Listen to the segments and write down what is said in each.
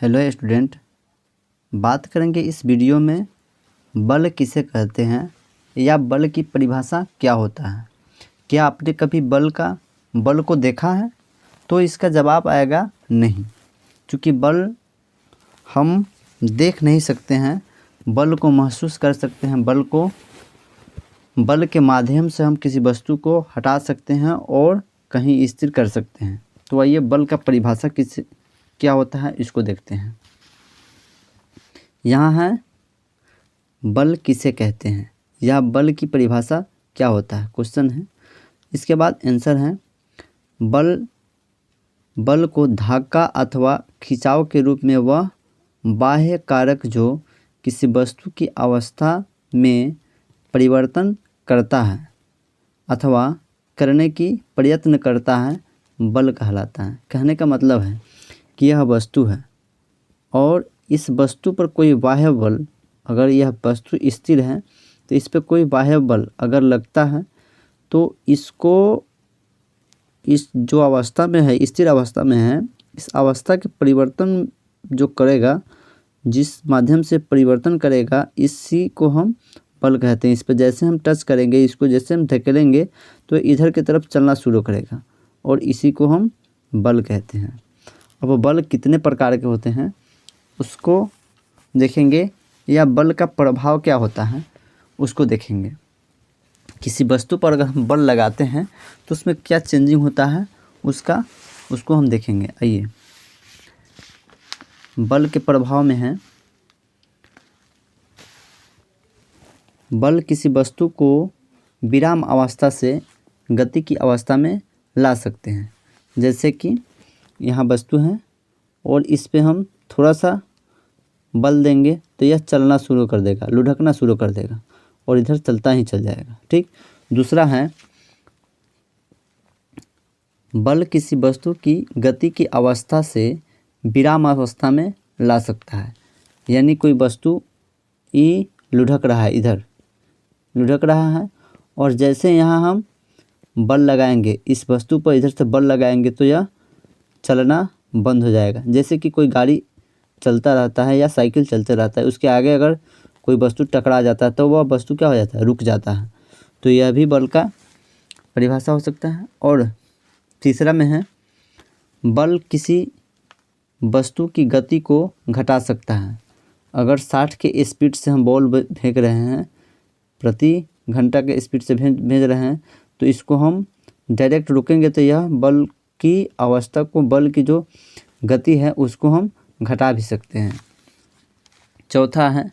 Hello student, बात करेंगे इस वीडियो में बल किसे कहते हैं या बल की परिभाषा क्या होता है। क्या आपने कभी बल को देखा है? तो इसका जवाब आएगा नहीं, क्योंकि बल हम देख नहीं सकते हैं। बल को महसूस कर सकते हैं। बल के माध्यम से हम किसी वस्तु को हटा सकते हैं और कहीं स्थिर कर सकते हैं। तो आइए बल का परिभाषा क्या होता है इसको देखते हैं। यहाँ है बल किसे कहते हैं या बल की परिभाषा क्या होता है, क्वेश्चन है। इसके बाद आंसर है बल को धक्का अथवा खिंचाव के रूप में वह बाह्य कारक जो किसी वस्तु की अवस्था में परिवर्तन करता है अथवा करने की प्रयत्न करता है, बल कहलाता है। कहने का मतलब है कि यह वस्तु है और इस वस्तु पर कोई बाह्य बल, अगर यह वस्तु स्थिर है तो इस पर कोई बाह्य बल अगर लगता है तो इसको इस जो अवस्था में है, स्थिर अवस्था में है, इस अवस्था के परिवर्तन जो करेगा, जिस माध्यम से परिवर्तन करेगा, इसी को हम बल कहते हैं। इस पर जैसे हम टच करेंगे, इसको जैसे हम धकेलेंगे तो इधर की तरफ चलना शुरू करेगा और इसी को हम बल कहते हैं। अब बल कितने प्रकार के होते हैं उसको देखेंगे, या बल का प्रभाव क्या होता है उसको देखेंगे। किसी वस्तु पर अगर हम बल लगाते हैं तो उसमें क्या चेंजिंग होता है उसको हम देखेंगे। आइए, बल के प्रभाव में है, बल किसी वस्तु को विराम अवस्था से गति की अवस्था में ला सकते हैं। जैसे कि यहाँ वस्तु है और इस पे हम थोड़ा सा बल देंगे तो यह चलना शुरू कर देगा, लुढ़कना शुरू कर देगा और इधर चलता ही चल जाएगा। ठीक। दूसरा है बल किसी वस्तु की गति की अवस्था से विराम अवस्था में ला सकता है। यानी कोई वस्तु लुढ़क रहा है, इधर लुढ़क रहा है और जैसे यहाँ हम बल लगाएंगे, इस वस्तु पर इधर से बल लगाएंगे तो यह चलना बंद हो जाएगा। जैसे कि कोई गाड़ी चलता रहता है या साइकिल चलते रहता है, उसके आगे अगर कोई वस्तु टकरा जाता है तो वह वस्तु क्या हो जाता है, रुक जाता है। तो यह भी बल का परिभाषा हो सकता है। और तीसरा में है बल किसी वस्तु की गति को घटा सकता है। अगर 60 के स्पीड से हम बॉल फेंक रहे हैं, प्रति घंटा के स्पीड से भेज रहे हैं, तो इसको हम डायरेक्ट रोकेंगे तो यह बल की अवस्था को, बल की जो गति है उसको हम घटा भी सकते हैं। चौथा है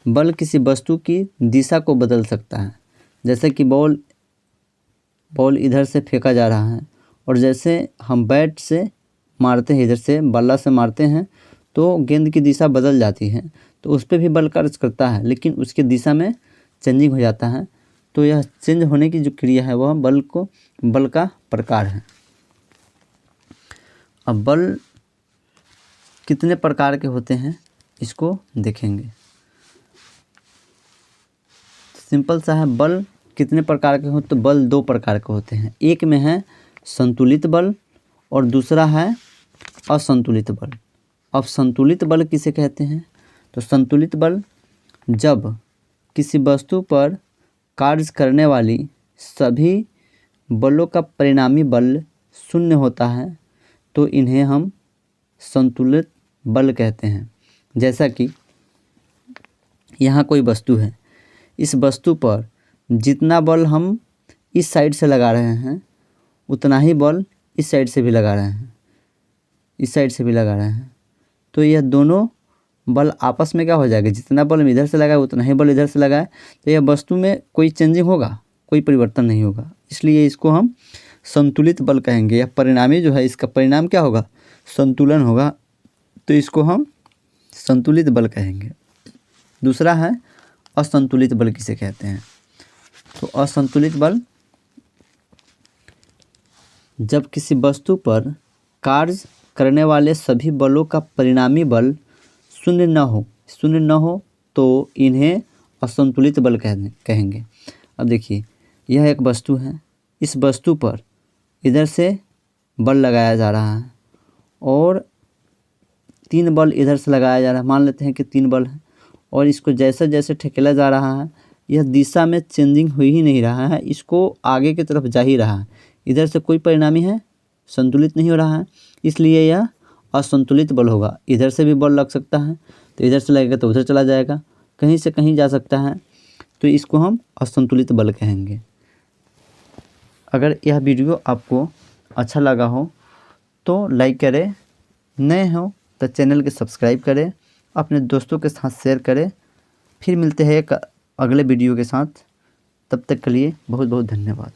बल किसी वस्तु की दिशा को बदल सकता है। जैसे कि बॉल इधर से फेंका जा रहा है और जैसे हम बैट से मारते हैं, इधर से बल्ला से मारते हैं तो गेंद की दिशा बदल जाती है, तो उस पर भी बल कार्य करता है, लेकिन उसके दिशा में चेंजिंग हो जाता है। तो यह चेंज होने की जो क्रिया है वह बल का प्रकार है। अब बल कितने प्रकार के होते हैं इसको देखेंगे। सिंपल सा है, बल कितने प्रकार के होते, तो बल 2 प्रकार के होते हैं। एक में है संतुलित बल और दूसरा है असंतुलित बल। अब संतुलित बल किसे कहते हैं? तो संतुलित बल जब किसी वस्तु पर कार्य करने वाली सभी बलों का परिणामी बल शून्य होता है तो इन्हें हम संतुलित बल कहते हैं। जैसा कि यहाँ कोई वस्तु है, इस वस्तु पर जितना बल हम इस साइड से लगा रहे हैं उतना ही बल इस साइड से भी लगा रहे हैं, इस साइड से भी लगा रहे हैं, तो यह दोनों बल आपस में क्या हो जाएगा, जितना बल हम इधर से लगाए उतना ही बल इधर से लगाए, तो यह वस्तु में कोई चेंजिंग होगा, कोई परिवर्तन नहीं होगा। इसलिए इसको हम संतुलित बल कहेंगे। या परिणामी जो है, इसका परिणाम क्या होगा, संतुलन होगा, तो इसको हम संतुलित बल कहेंगे। दूसरा है असंतुलित बल किसे कहते हैं? तो असंतुलित बल जब किसी वस्तु पर कार्य करने वाले सभी बलों का परिणामी बल शून्य न हो तो इन्हें असंतुलित बल कहेंगे। अब देखिए, यह एक वस्तु है, इस वस्तु पर इधर से बल लगाया जा रहा है और 3 बल इधर से लगाया जा रहा है, मान लेते हैं कि 3 बल है, और इसको जैसे जैसे ठेकेला जा रहा है यह दिशा में चेंजिंग हो ही नहीं रहा है, इसको आगे की तरफ जा ही रहा है। इधर से कोई परिणामी है संतुलित नहीं हो रहा है, इसलिए यह असंतुलित बल होगा। इधर से भी बल लग सकता है, तो इधर से लगेगा तो उधर चला जाएगा, कहीं से कहीं जा सकता है, तो इसको हम असंतुलित बल कहेंगे। अगर यह वीडियो आपको अच्छा लगा हो तो लाइक करें, नए हो तो चैनल के सब्सक्राइब करें, अपने दोस्तों के साथ शेयर करें। फिर मिलते हैं एक अगले वीडियो के साथ, तब तक के लिए बहुत बहुत धन्यवाद।